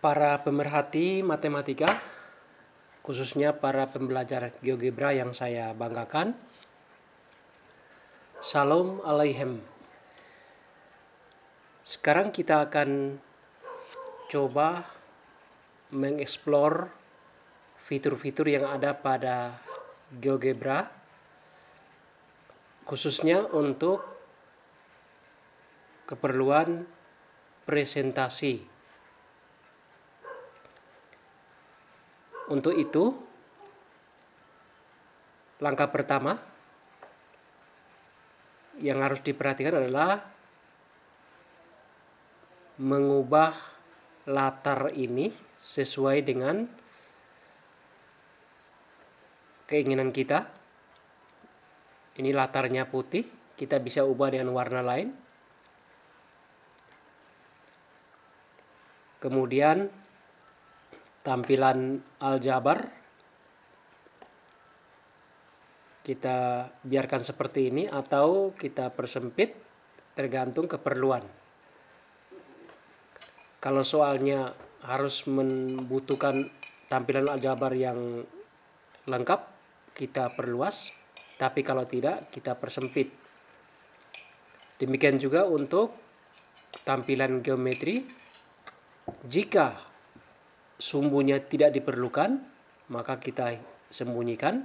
Para pemerhati matematika, khususnya para pembelajar GeoGebra yang saya banggakan, Shalom Aleichem. Sekarang kita akan coba mengeksplor fitur-fitur yang ada pada GeoGebra, khususnya untuk keperluan presentasi. Untuk itu, langkah pertama yang harus diperhatikan adalah mengubah latar ini sesuai dengan keinginan kita. Ini latarnya putih, kita bisa ubah dengan warna lain. Kemudian tampilan aljabar kita biarkan seperti ini atau kita persempit tergantung keperluan. Kalau soalnya harus membutuhkan tampilan aljabar yang lengkap, kita perluas, tapi kalau tidak, kita persempit. Demikian juga untuk tampilan geometri. Jika sumbunya tidak diperlukan, maka kita sembunyikan.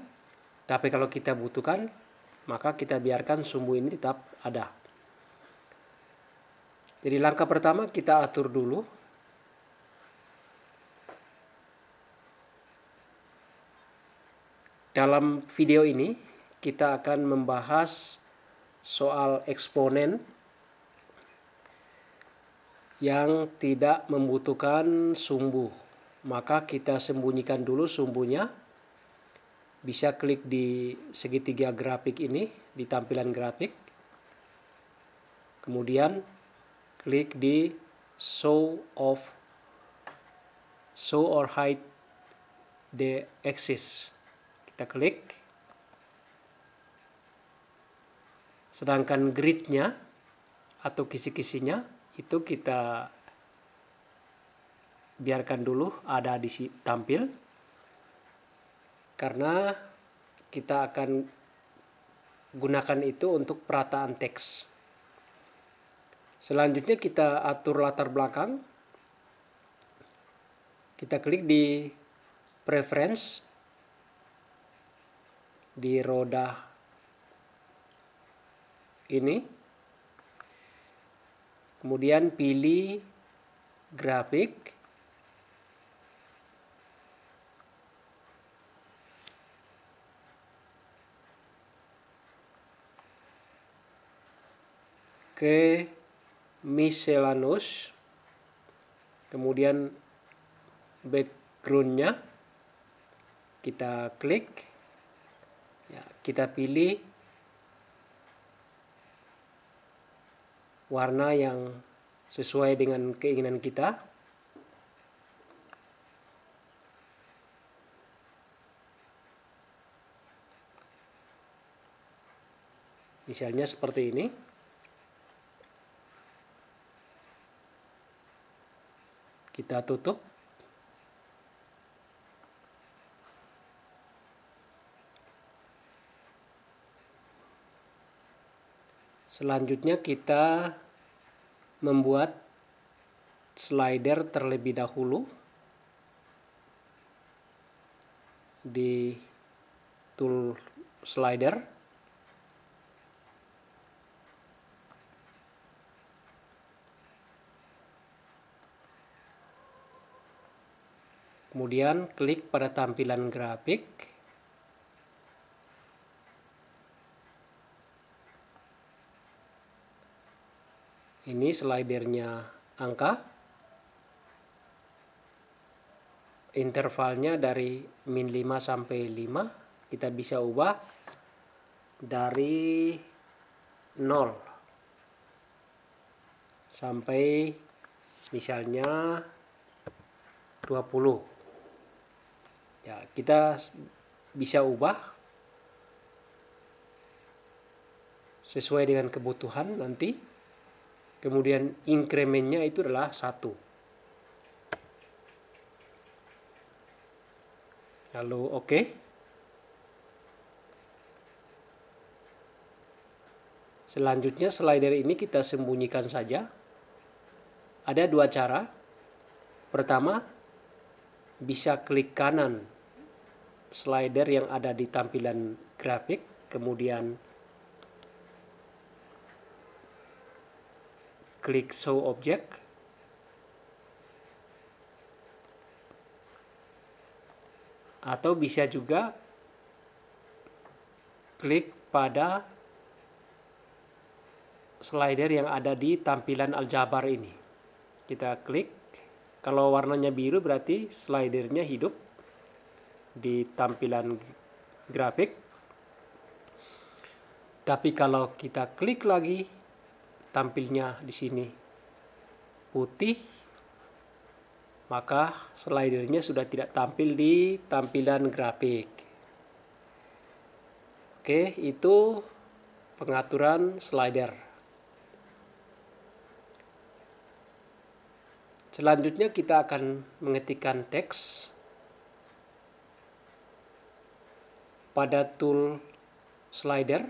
Tapi kalau kita butuhkan, maka kita biarkan sumbu ini tetap ada. Jadi langkah pertama kita atur dulu. Dalam video ini kita akan membahas soal eksponen yang tidak membutuhkan sumbu. Maka kita sembunyikan dulu sumbunya. Bisa klik di segitiga grafik ini di tampilan grafik. Kemudian klik di show or hide the axis. Kita klik. Sedangkan gridnya atau kisi-kisinya itu kita biarkan dulu ada di tampil, karena kita akan gunakan itu untuk perataan teks. Selanjutnya kita atur latar belakang. Kita klik di preference di roda ini. Kemudian pilih grafik. Ke miscellaneous, kemudian backgroundnya kita klik, ya, kita pilih warna yang sesuai dengan keinginan kita. Misalnya seperti ini. Kita tutup. Selanjutnya kita membuat slider terlebih dahulu di tool slider. Kemudian klik pada tampilan grafik. Ini slidernya angka. Intervalnya dari min 5 sampai 5. Kita bisa ubah dari 0 sampai misalnya 20. Ya, kita bisa ubah sesuai dengan kebutuhan nanti. Kemudian inkremennya itu adalah 1. Lalu oke. Selanjutnya slider ini kita sembunyikan saja. Ada dua cara. Pertama, bisa klik kanan slider yang ada di tampilan grafik, kemudian klik show object. Atau bisa juga klik pada slider yang ada di tampilan aljabar ini. Kita klik, kalau warnanya biru berarti slidernya hidup di tampilan grafik. Tapi kalau kita klik lagi, tampilnya di sini putih, maka slidernya sudah tidak tampil di tampilan grafik. Oke, itu pengaturan slider. Selanjutnya kita akan mengetikkan teks. Pada tool slider,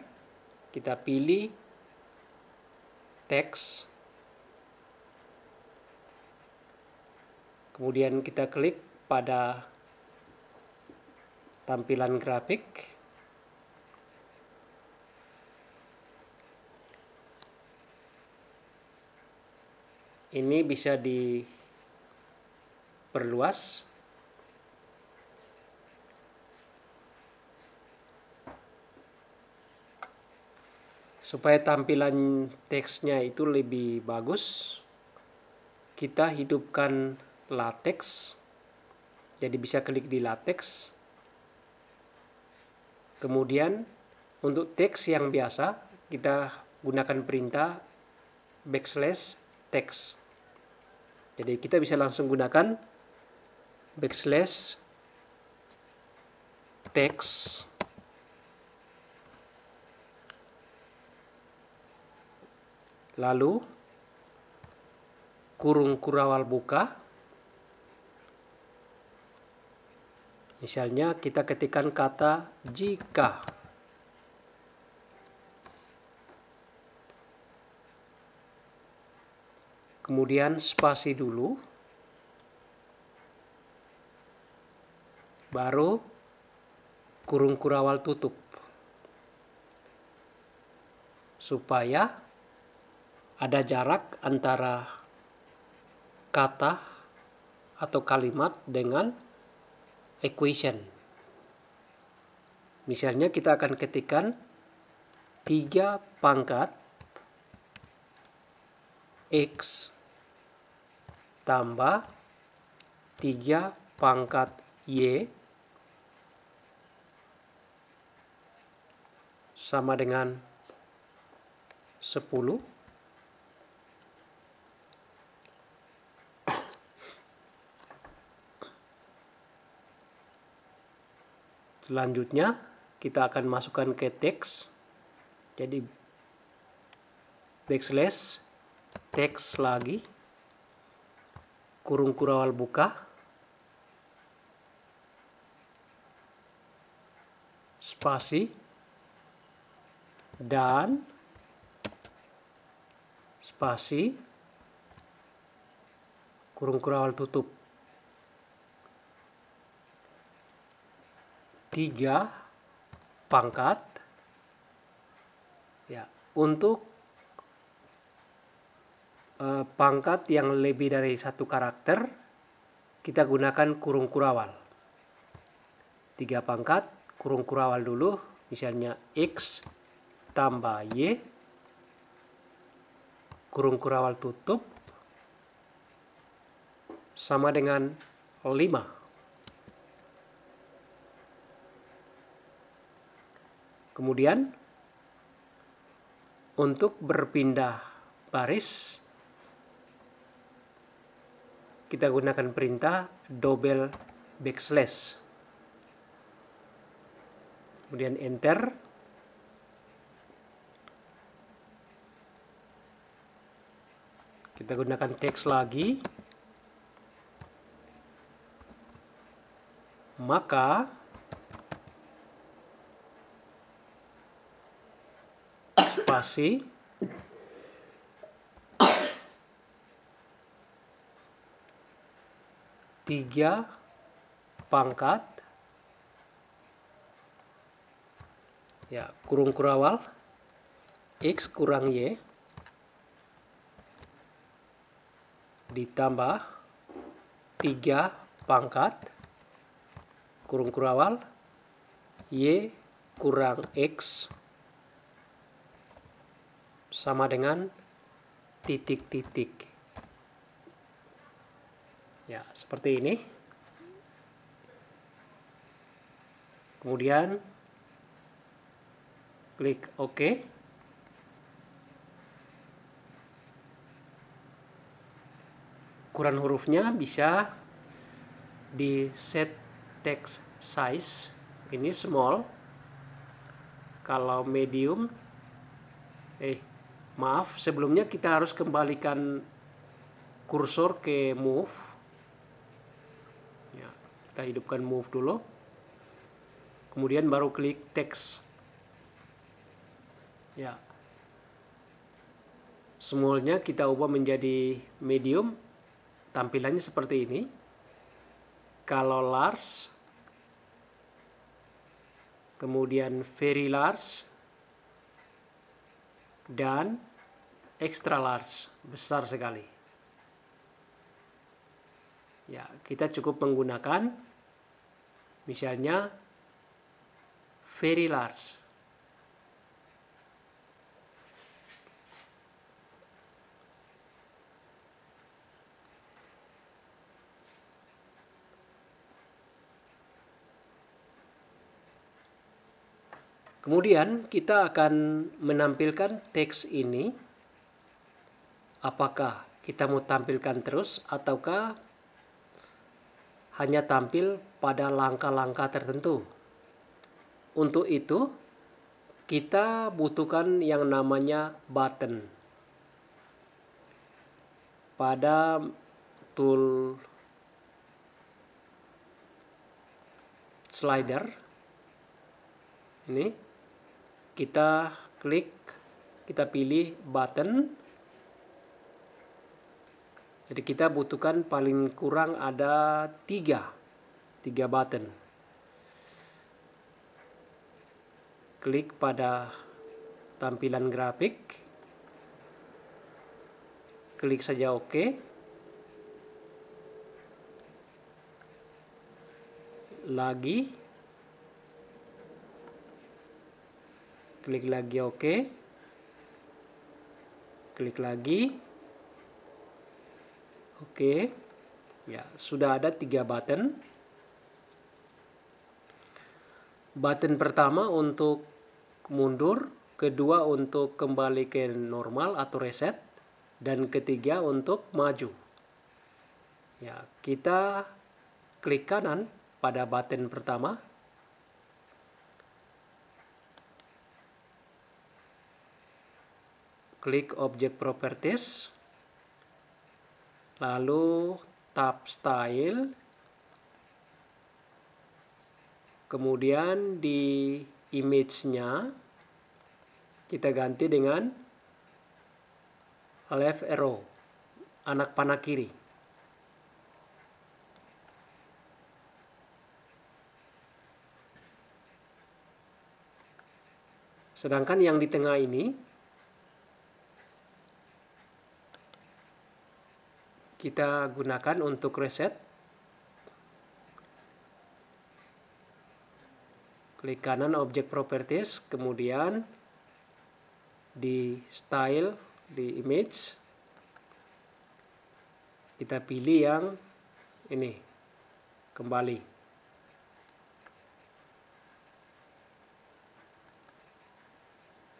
kita pilih teks. Kemudian kita klik pada tampilan grafik. Ini bisa diperluas. Supaya tampilan teksnya itu lebih bagus, kita hidupkan latex. Jadi bisa klik di latex. Kemudian untuk teks yang biasa, kita gunakan perintah \text. Jadi kita bisa langsung gunakan \text. Lalu kurung kurawal buka. Misalnya kita ketikkan kata jika. Kemudian spasi dulu. Baru kurung kurawal tutup. Supaya ada jarak antara kata atau kalimat dengan equation. Misalnya kita akan ketikkan 3 pangkat X tambah 3 pangkat Y sama dengan 10. Selanjutnya kita akan masukkan ke teks. Jadi \teks lagi, kurung kurawal buka, spasi, dan spasi, kurung kurawal tutup. 3 pangkat. Ya, untuk pangkat yang lebih dari 1 karakter, kita gunakan kurung kurawal. 3 pangkat, kurung kurawal dulu, misalnya X tambah Y, kurung kurawal tutup, sama dengan 5. Kemudian untuk berpindah baris, kita gunakan perintah double backslash. Kemudian enter. Kita gunakan teks lagi. maka spasi tiga pangkat ya kurung kurawal X kurang Y ditambah 3 pangkat kurung kurawal Y kurang X sama dengan titik-titik. Ya, seperti ini. Kemudian klik OK. Ukuran hurufnya bisa di set text size, ini small. Kalau medium, maaf, sebelumnya kita harus kembalikan kursor ke move. Ya, kita hidupkan move dulu. Kemudian baru klik text. Ya, smallnya kita ubah menjadi medium. Tampilannya seperti ini. Kalau large, kemudian very large, dan extra large, besar sekali. Ya, kita cukup menggunakan misalnya very large. Kemudian kita akan menampilkan teks ini. Apakah kita mau tampilkan terus ataukah hanya tampil pada langkah-langkah tertentu. Untuk itu kita butuhkan yang namanya button. Pada tool slider ini kita klik, kita pilih button. Jadi kita butuhkan paling kurang ada tiga button. Klik pada tampilan grafik, klik saja OK. Lagi, klik lagi OK, klik lagi OK. Ya, sudah ada 3 button. Button pertama untuk mundur, kedua untuk kembali ke normal atau reset, dan ketiga untuk maju. Ya, kita klik kanan pada button pertama. Klik Object Properties. Lalu tab Style. Kemudian di image-nya kita ganti dengan left arrow, anak panah kiri. Sedangkan yang di tengah ini kita gunakan untuk reset. Klik kanan Object Properties, kemudian di Style, di Image, kita pilih yang ini, kembali.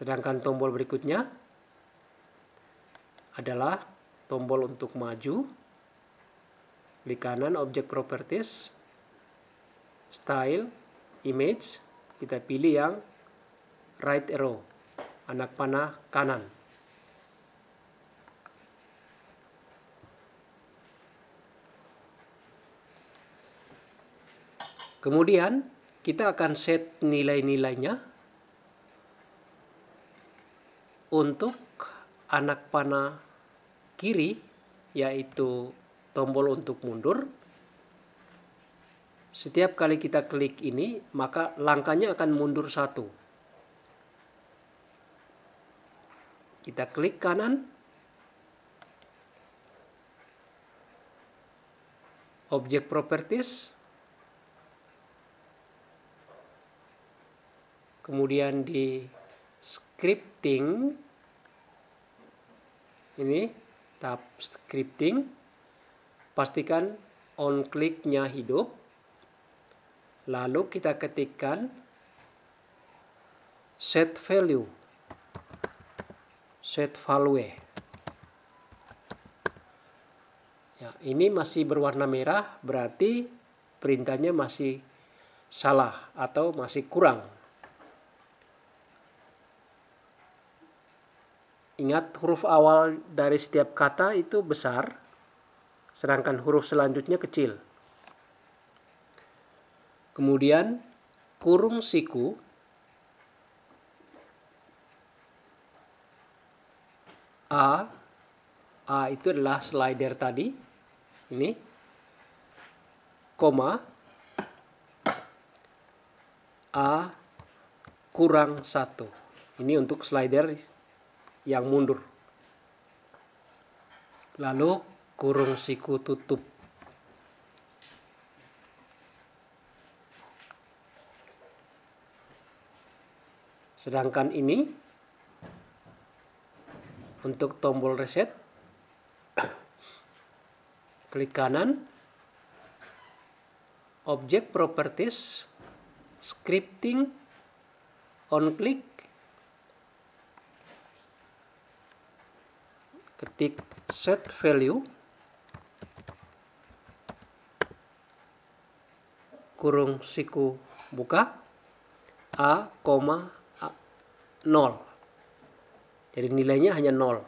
Sedangkan tombol berikutnya adalah tombol untuk maju. Klik kanan Object Properties, Style, Image, kita pilih yang right arrow, anak panah kanan. Kemudian kita akan set nilai-nilainya untuk anak panah kiri, yaitu tombol untuk mundur. Setiap kali kita klik ini, maka langkahnya akan mundur 1. Kita klik kanan, object properties, kemudian di scripting, ini tab scripting, pastikan on click-nya hidup, lalu kita ketikkan set value. Ya, ini masih berwarna merah, berarti perintahnya masih salah atau masih kurang. Ingat, huruf awal dari setiap kata itu besar, sedangkan huruf selanjutnya kecil. Kemudian kurung siku, A itu adalah slider tadi, ini, koma, A kurang 1. Ini untuk slider yang mundur. Lalu kurung siku tutup. Sedangkan ini untuk tombol reset, klik kanan, object properties, scripting, on click, ketik set value, kurung siku buka, A, 0. Jadi nilainya hanya 0.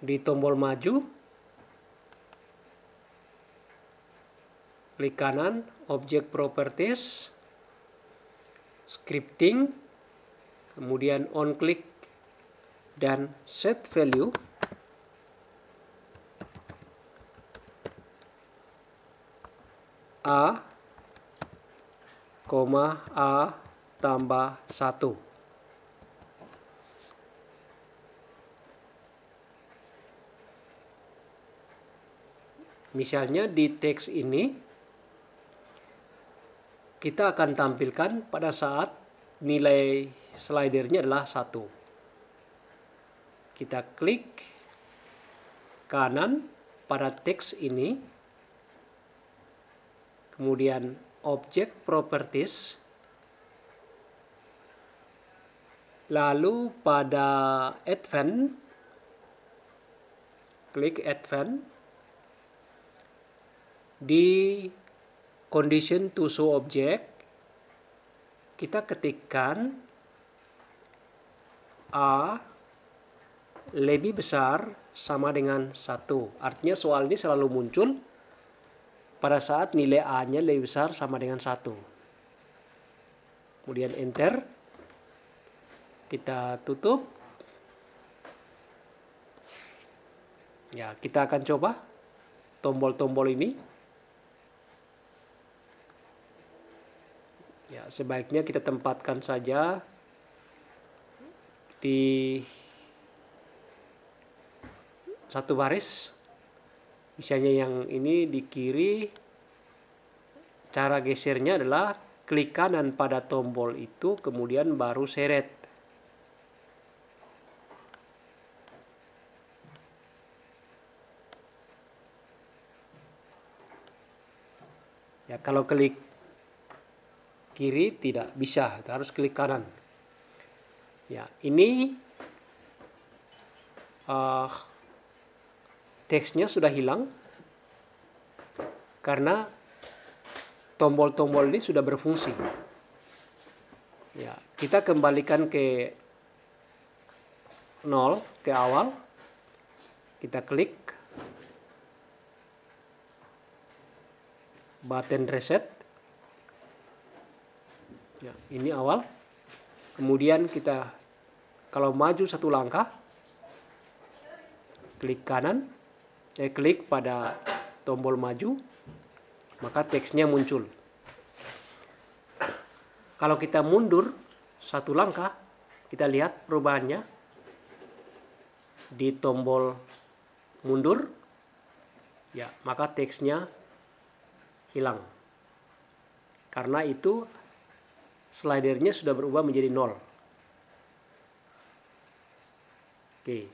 Di tombol maju, klik kanan, object properties, scripting, kemudian on click dan set value. A, A tambah 1. Misalnya di teks ini, kita akan tampilkan pada saat nilai slidernya adalah 1. Kita klik kanan pada teks ini, kemudian object properties, lalu pada advance, klik advance, di condition to show object, kita ketikkan A lebih besar sama dengan 1. Artinya soal ini selalu muncul pada saat nilai A-nya lebih besar sama dengan 1. Kemudian enter. Kita tutup. Ya, kita akan coba tombol-tombol ini. Ya, sebaiknya kita tempatkan saja di satu baris. Misalnya yang ini di kiri, cara gesernya adalah klik kanan pada tombol itu, kemudian baru seret. Ya, kalau klik kiri tidak bisa, harus klik kanan. Ya, ini teksnya sudah hilang karena tombol-tombol ini sudah berfungsi. Ya, kita kembalikan ke 0 ke awal, kita klik button reset. Ya, ini awal. Kemudian kita kalau maju satu langkah, klik kanan, klik pada tombol maju, maka teksnya muncul. Kalau kita mundur satu langkah, kita lihat perubahannya di tombol mundur, ya, maka teksnya hilang. Karena itu slidernya sudah berubah menjadi 0. Oke.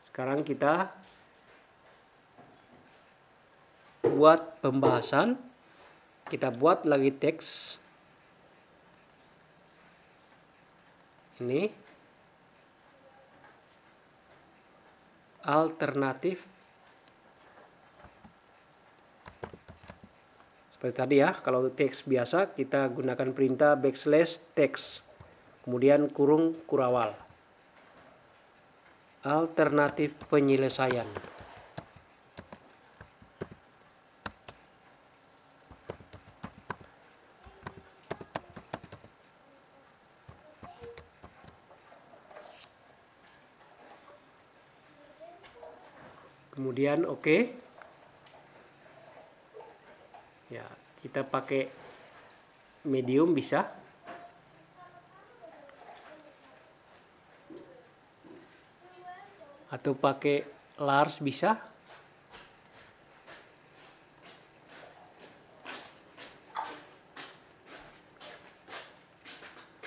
Sekarang kita buat pembahasan. Kita buat lagi teks. Ini alternatif. Seperti tadi ya, kalau teks biasa kita gunakan perintah \text, kemudian kurung kurawal. Alternatif penyelesaian. Kemudian oke. Ya, kita pakai medium bisa. Atau pakai large bisa.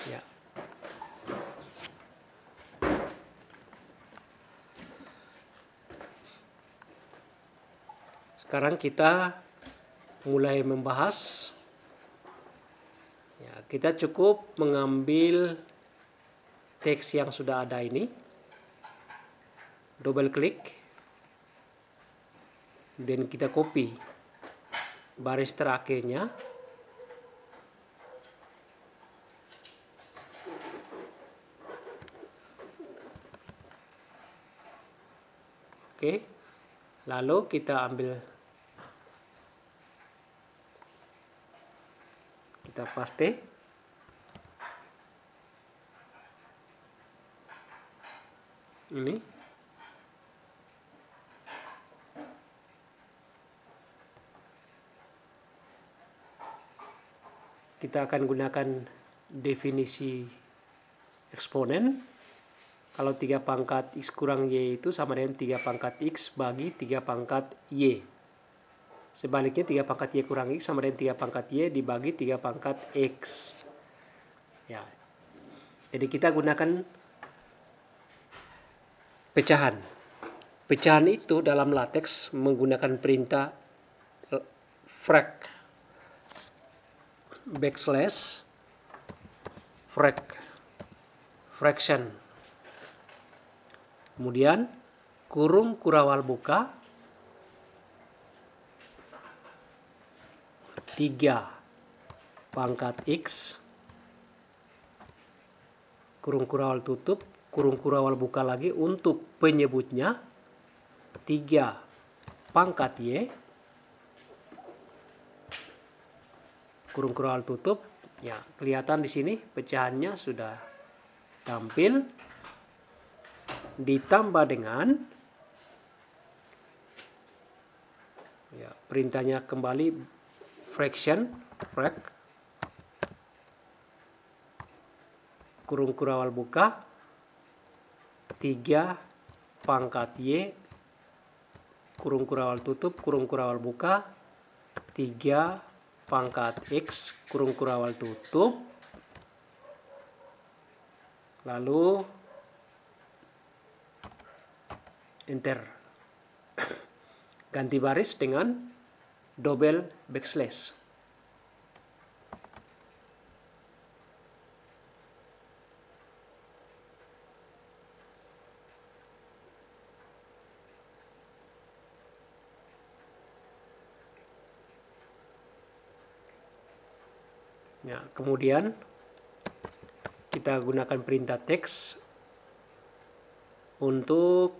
Ya. Sekarang kita mulai membahas. Ya, kita cukup mengambil teks yang sudah ada ini, double klik, dan kita copy baris terakhirnya. Oke, lalu kita ambil, kita paste. Ini. Kita akan gunakan definisi eksponen. Kalau 3 pangkat X kurang Y itu sama dengan 3 pangkat X bagi 3 pangkat Y. Sebaliknya 3 pangkat Y kurang X sama dengan 3 pangkat Y dibagi 3 pangkat X. Ya. Jadi kita gunakan pecahan. Pecahan itu dalam LaTeX menggunakan perintah fraction. Kemudian kurung kurawal buka 3 pangkat X, kurung kurawal tutup, kurung kurawal buka lagi untuk penyebutnya 3 pangkat Y, kurung kurawal tutup. Ya, kelihatan di sini pecahannya sudah tampil. Ditambah dengan ya, perintahnya kembali fraction, kurung kurawal buka 3 pangkat Y, kurung kurawal tutup, kurung kurawal buka 3 pangkat X, kurung kurawal tutup, lalu enter. Ganti baris dengan double backslash. Ya, kemudian kita gunakan perintah teks untuk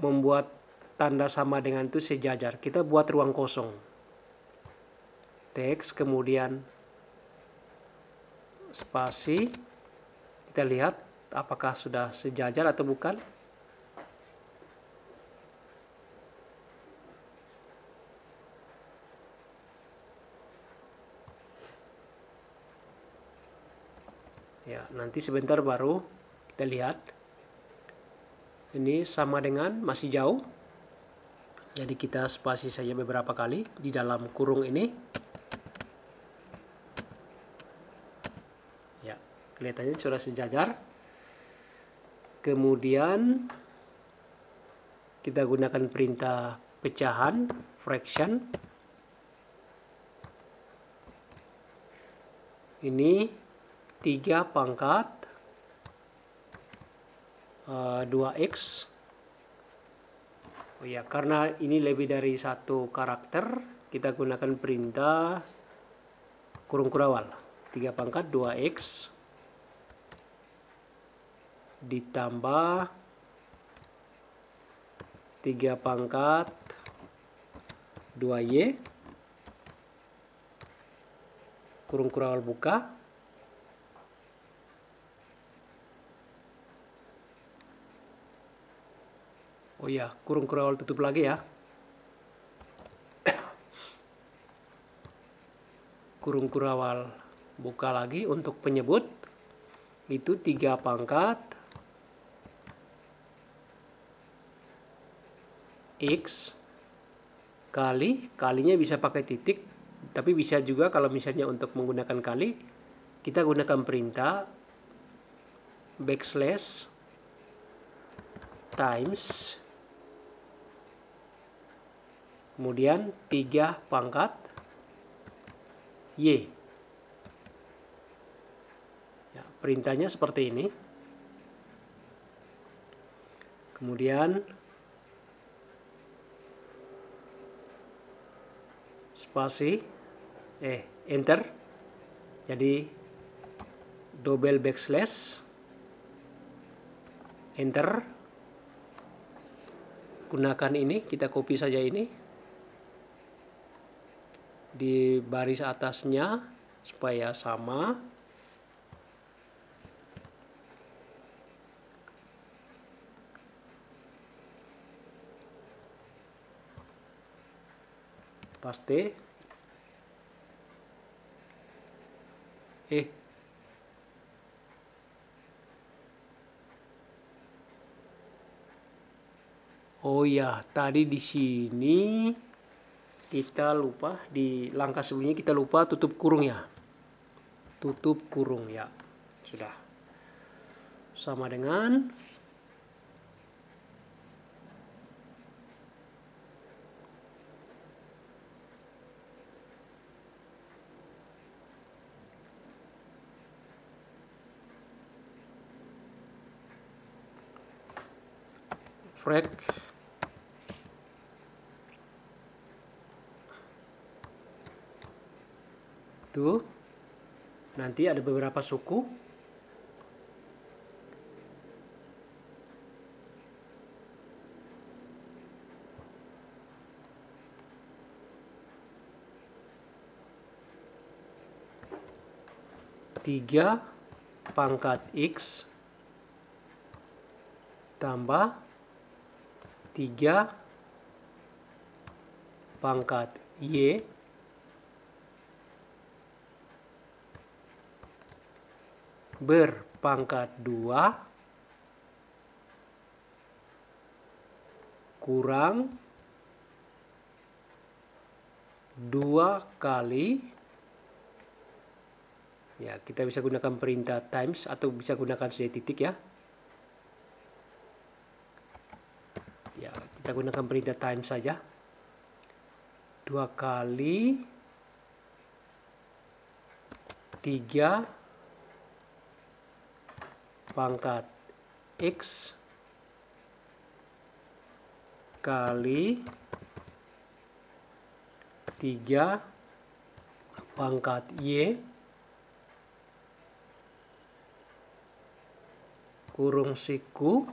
membuat tanda sama dengan itu sejajar, kita buat ruang kosong. Teks, kemudian spasi. Kita lihat apakah sudah sejajar atau bukan. Ya, nanti sebentar baru kita lihat. Ini sama dengan masih jauh. Jadi kita spasi saja beberapa kali di dalam kurung ini. Ya, kelihatannya sudah sejajar. Kemudian kita gunakan perintah pecahan, fraction. Ini 3 pangkat 2x. Oh ya, karena ini lebih dari satu karakter, kita gunakan perintah kurung kurawal. 3 pangkat 2x ditambah 3 pangkat 2y kurung kurawal buka. Oh iya, kurung kurawal tutup lagi ya. Kurung kurawal buka lagi untuk penyebut. Itu 3 pangkat x kalinya bisa pakai titik, tapi bisa juga kalau misalnya untuk menggunakan kali, kita gunakan perintah backslash times, kemudian 3 pangkat y. Ya, perintahnya seperti ini. Kemudian spasi, enter. Jadi double backslash, enter. Gunakan ini, kita copy saja ini di baris atasnya supaya sama. Paste. Oh ya, tadi di sini kita lupa, di langkah sebelumnya kita lupa tutup kurung ya. Tutup kurung ya. Sudah. Sama dengan frac tuh, nanti ada beberapa suku. Tiga pangkat x tambah 3 pangkat y berpangkat 2 kurang 2 kali, ya kita bisa gunakan perintah times atau bisa gunakan saja titik ya. Ya, kita gunakan perintah times saja. 2 kali 3 pangkat x kali 3 pangkat y kurung siku,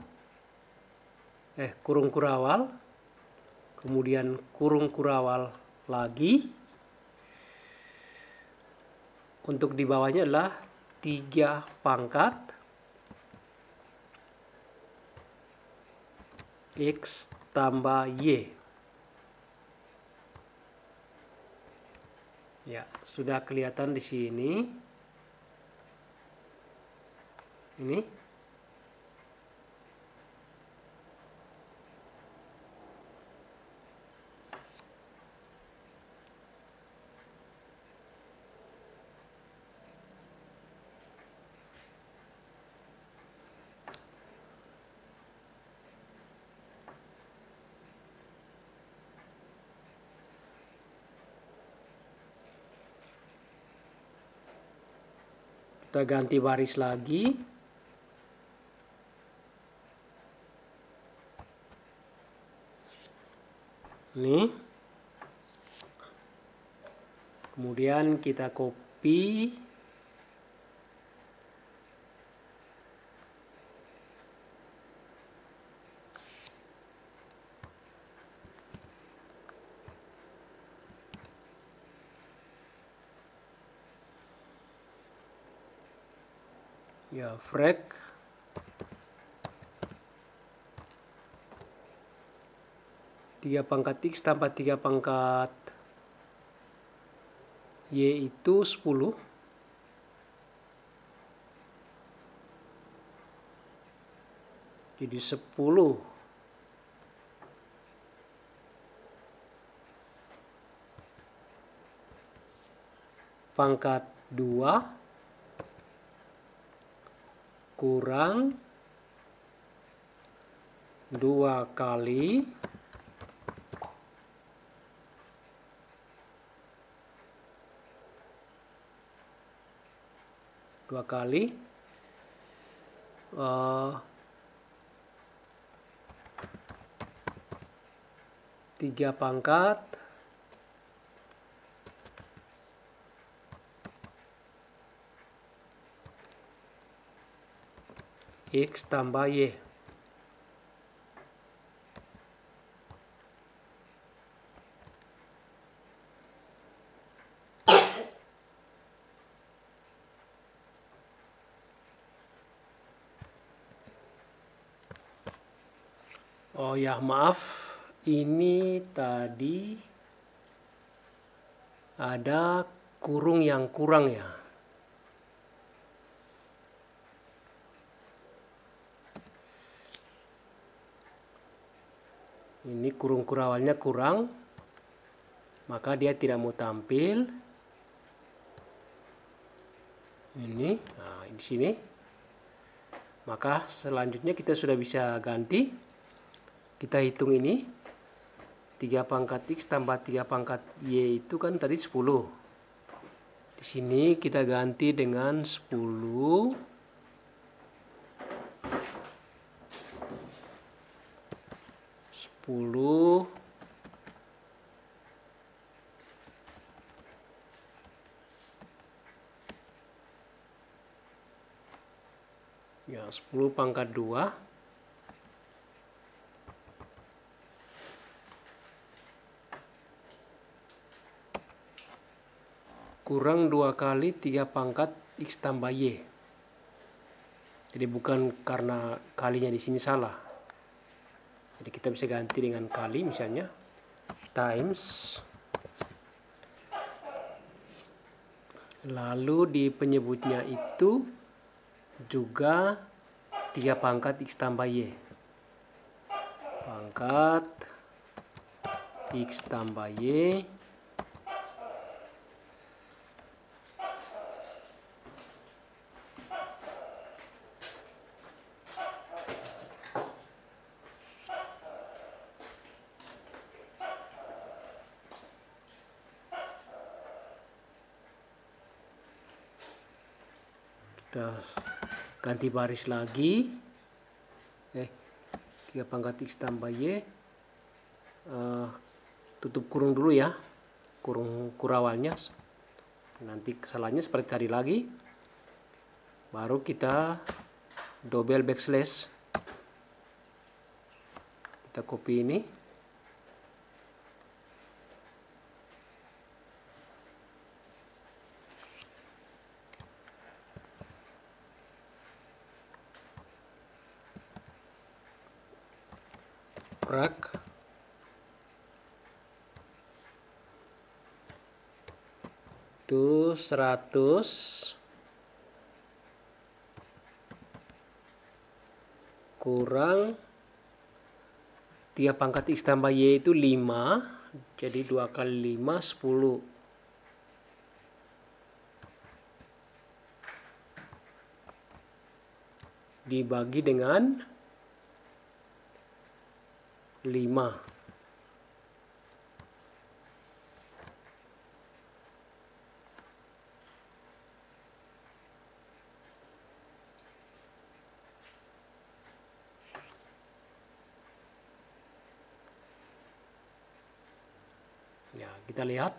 kurung kurawal, kemudian kurung kurawal lagi. Untuk di bawahnya adalah 3 pangkat X tambah Y. Ya, sudah kelihatan di sini. Ini. Kita ganti baris lagi. Nih. Kemudian kita copy. Ya, frag. Tiga pangkat X tambah 3 pangkat Y itu 10. Jadi 10 pangkat 2 kurang 2 kali 3 pangkat X tambah Y. Oh ya, maaf, ini tadi ada kurung yang kurang ya. Ini kurung kurawalnya kurang, maka dia tidak mau tampil. Ini, nah, di sini. Maka selanjutnya kita sudah bisa ganti. Kita hitung ini. 3 pangkat X tambah 3 pangkat Y itu kan tadi 10. Di sini kita ganti dengan 10 ya, 10 pangkat 2 kurang 2 kali 3 pangkat X tambah Y. Jadi bukan karena kalinya di sini salah. Jadi kita bisa ganti dengan kali, misalnya times, lalu di penyebutnya itu juga 3 pangkat X tambah Y. Pangkat X tambah Y kita ganti baris lagi. 3 pangkat X tambah Y, tutup kurung dulu ya, kurung kurawalnya, nanti kesalahannya seperti tadi lagi, baru kita double backslash. Kita copy ini. Rak itu 100 kurang tiap pangkat X tambah Y itu 5, jadi 2 kali 5 10. Dibagi dengan 5. Ya, kita lihat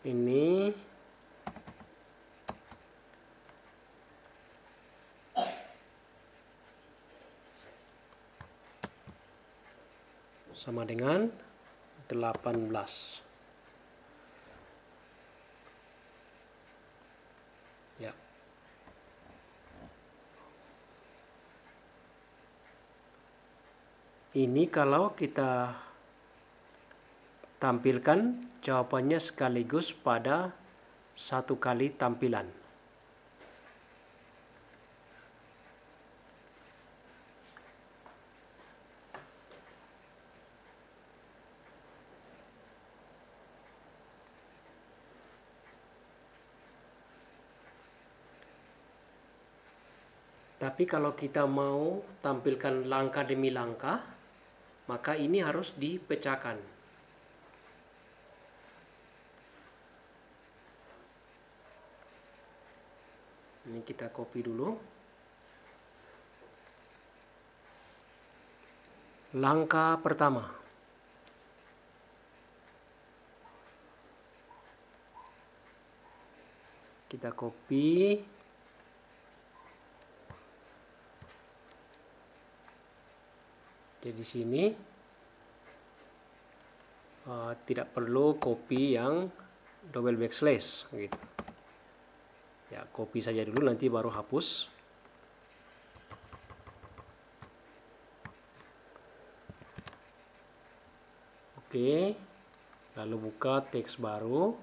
ini sama dengan 18. Ya. Ini kalau kita tampilkan jawabannya sekaligus pada satu kali tampilan. Tapi kalau kita mau tampilkan langkah demi langkah, maka ini harus dipecahkan. Ini kita copy dulu. Langkah pertama. Kita copy. Jadi sini tidak perlu copy yang double backslash gitu. Ya, copy saja dulu, nanti baru hapus. Oke, lalu buka teks baru.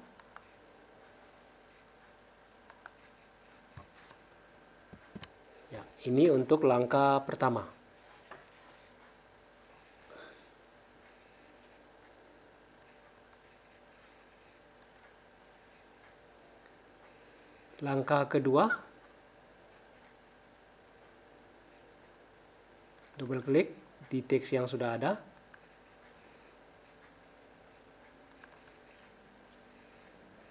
Ya, ini untuk langkah pertama. Langkah kedua, double klik di teks yang sudah ada.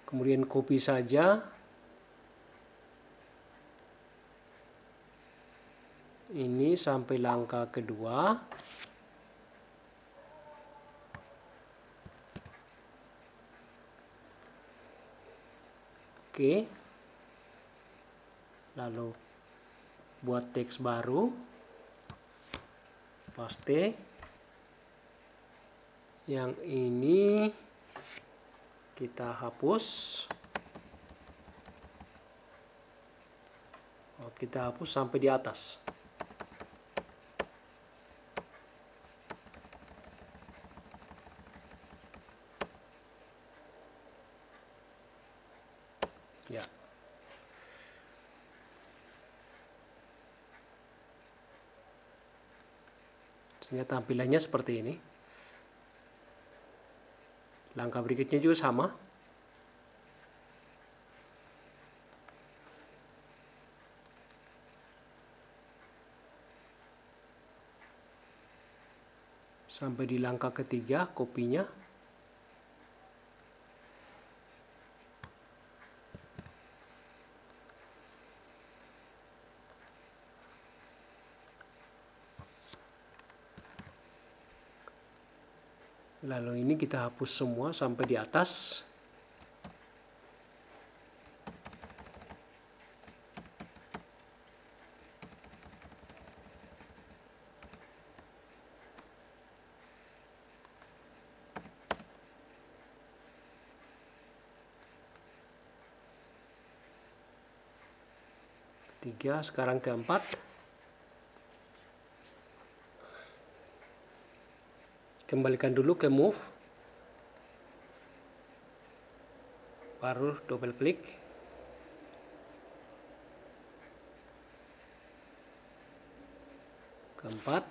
Kemudian copy saja. Ini sampai langkah kedua. Oke. Lalu buat teks baru, paste. Yang ini kita hapus. Kita hapus sampai di atas. Ya. Sehingga tampilannya seperti ini. Langkah berikutnya juga sama. Sampai di langkah ketiga, kopinya. Lalu ini kita hapus semua sampai di atas. 3, sekarang ke 4. Kembalikan dulu ke move. Baru double klik. Ke 4.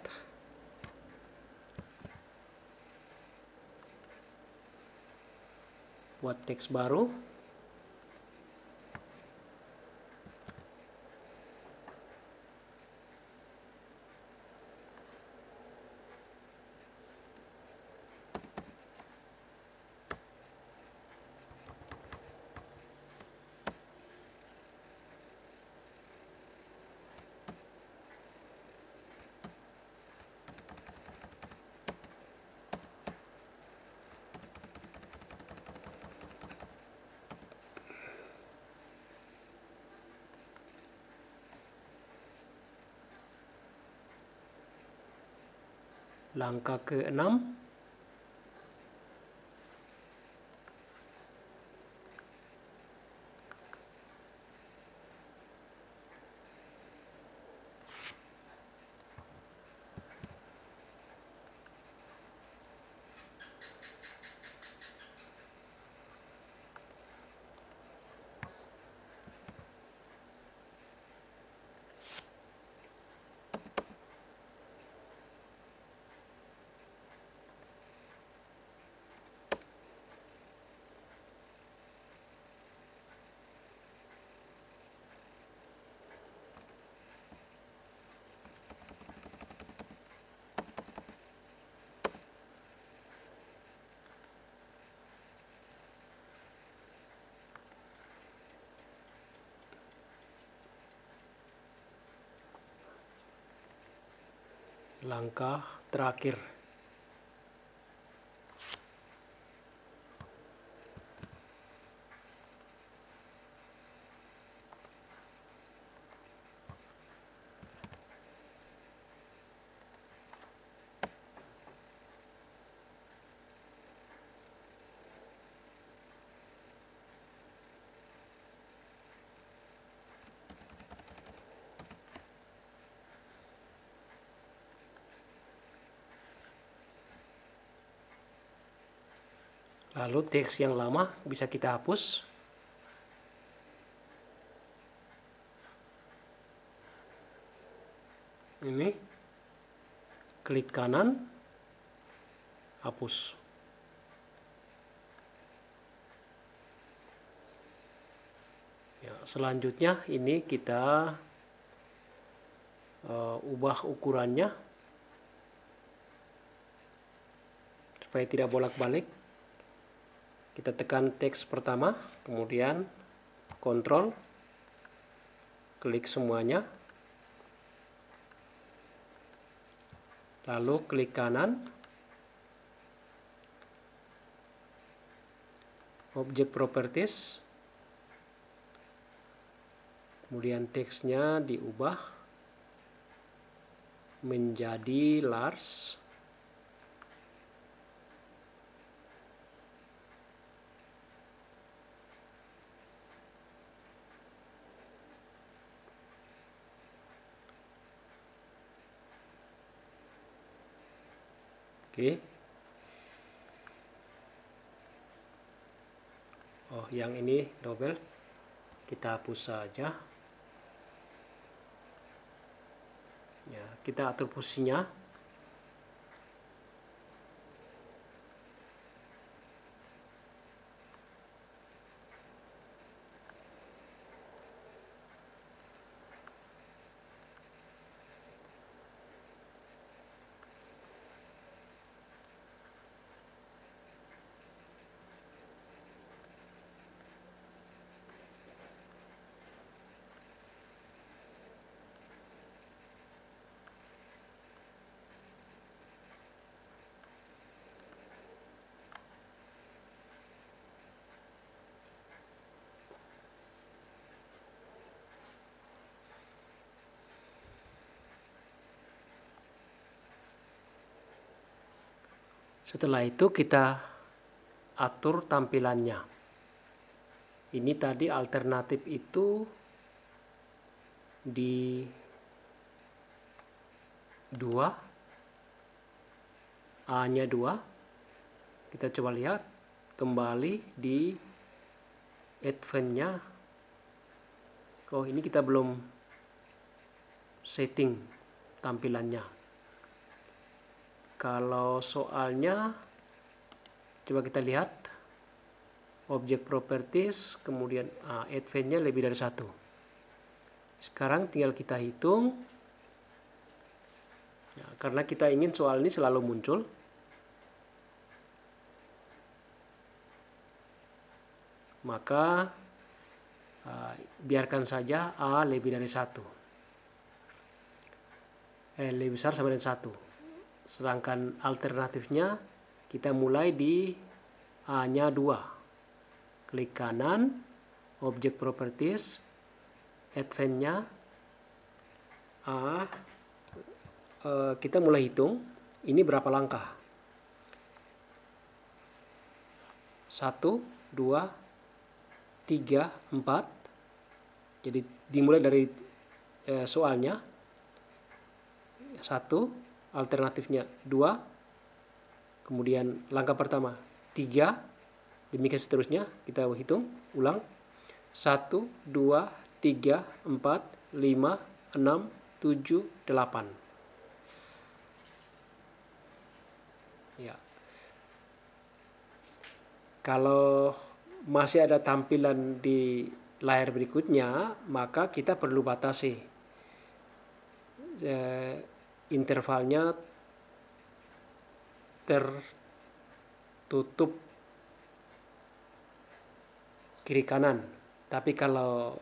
Buat teks baru. Langkah ke-6. Langkah terakhir. Lalu teks yang lama bisa kita hapus. Ini klik kanan, hapus. Ya, selanjutnya ini kita ubah ukurannya supaya tidak bolak-balik. Kita tekan teks pertama, kemudian kontrol, klik semuanya, lalu klik kanan, object properties, kemudian teksnya diubah menjadi large. Oke. Oh, yang ini double. Kita hapus saja. Ya, kita atur posisinya. Setelah itu kita atur tampilannya. Ini tadi alternatif itu di 2, A-nya 2. Kita coba lihat kembali di advance-nya. Oh, ini kita belum setting tampilannya. Kalau soalnya, coba kita lihat object properties, kemudian advance-nya lebih dari 1. Sekarang tinggal kita hitung ya, karena kita ingin soal ini selalu muncul. Maka biarkan saja A lebih dari 1. Lebih besar sama dengan 1. Sedangkan alternatifnya kita mulai di A-nya 2. Klik kanan, object properties, advance-nya A. Kita mulai hitung, ini berapa langkah? 1, 2, 3, 4. Jadi dimulai dari soalnya 1, alternatifnya 2, kemudian langkah pertama 3, demikian seterusnya. Kita hitung ulang 1, 2, 3, 4, 5, 6, 7, 8. Ya. Kalau masih ada tampilan di layar berikutnya, maka kita perlu batasi intervalnya tertutup kiri kanan. Tapi kalau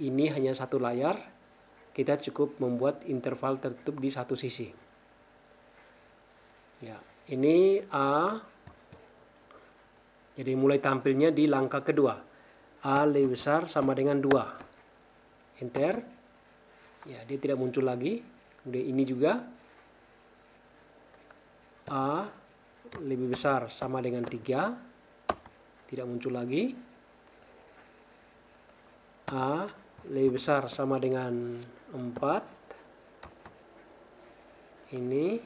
ini hanya satu layar, kita cukup membuat interval tertutup di satu sisi. Ya, ini A. Jadi mulai tampilnya di langkah kedua. A lebih besar sama dengan 2. Enter. Ya, dia tidak muncul lagi. Kemudian ini juga A lebih besar sama dengan 3. Tidak muncul lagi. A lebih besar sama dengan 4. Ini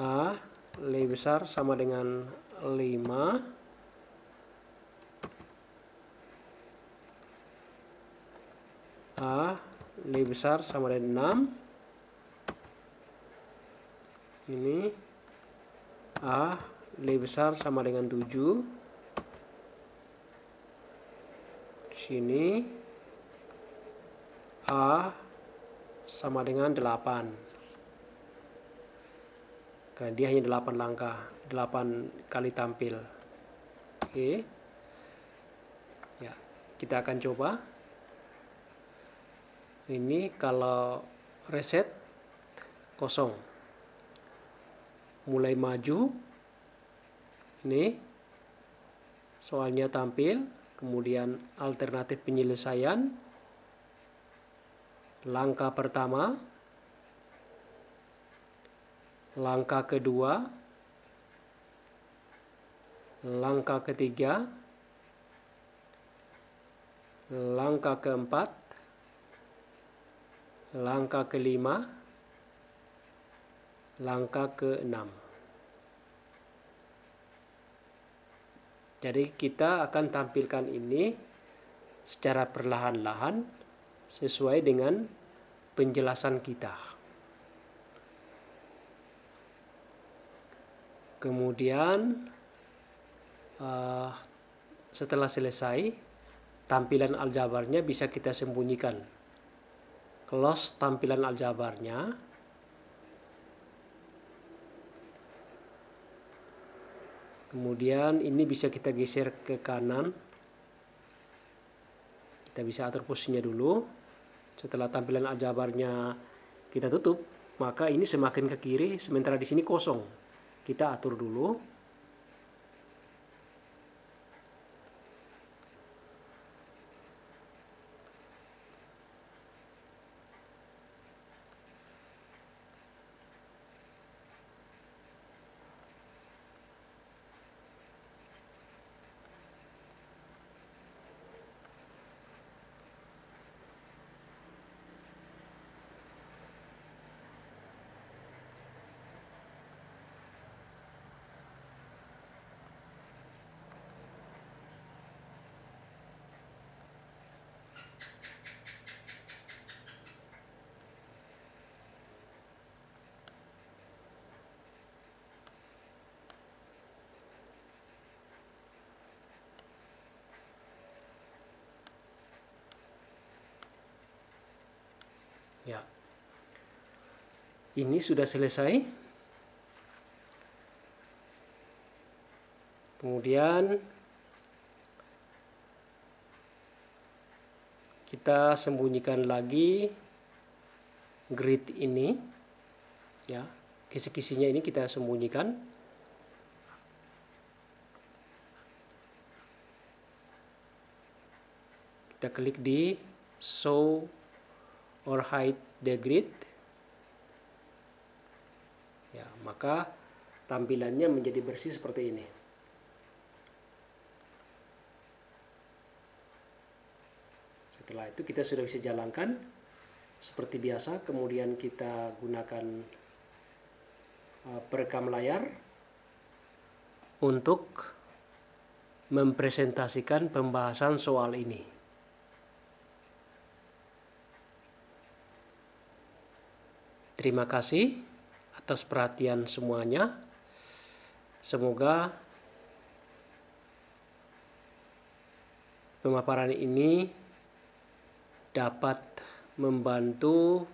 A lebih besar sama dengan 5. A lebih besar sama dengan 6. Ini A lebih besar sama dengan 7. Sini A sama dengan 8. Karena dia hanya 8 langkah, 8 kali tampil. Oke. Ya, kita akan coba. Ini kalau reset kosong. Mulai maju. Ini soalnya tampil, kemudian alternatif penyelesaian. Langkah pertama, langkah kedua, langkah ketiga, langkah keempat, langkah kelima, langkah keenam. Jadi kita akan tampilkan ini secara perlahan-lahan sesuai dengan penjelasan kita. Kemudian setelah selesai, tampilan aljabarnya bisa kita sembunyikan. Close tampilan aljabarnya. Kemudian ini bisa kita geser ke kanan. Kita bisa atur posisinya dulu. Setelah tampilan aljabarnya kita tutup, maka ini semakin ke kiri, sementara di sini kosong. Kita atur dulu. Ini sudah selesai. Kemudian kita sembunyikan lagi grid ini, ya, kisi-kisinya ini kita sembunyikan. Kita klik di show or hide the grid. Ya, maka tampilannya menjadi bersih seperti ini. Setelah itu kita sudah bisa jalankan seperti biasa. Kemudian kita gunakan perekam layar untuk mempresentasikan pembahasan soal ini. Terima kasih atas perhatian semuanya. Semoga pemaparan ini dapat membantu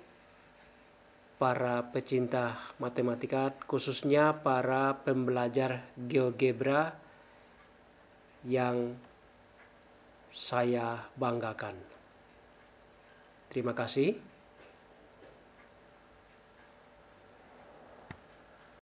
para pecinta matematika, khususnya para pembelajar GeoGebra yang saya banggakan. Terima kasih.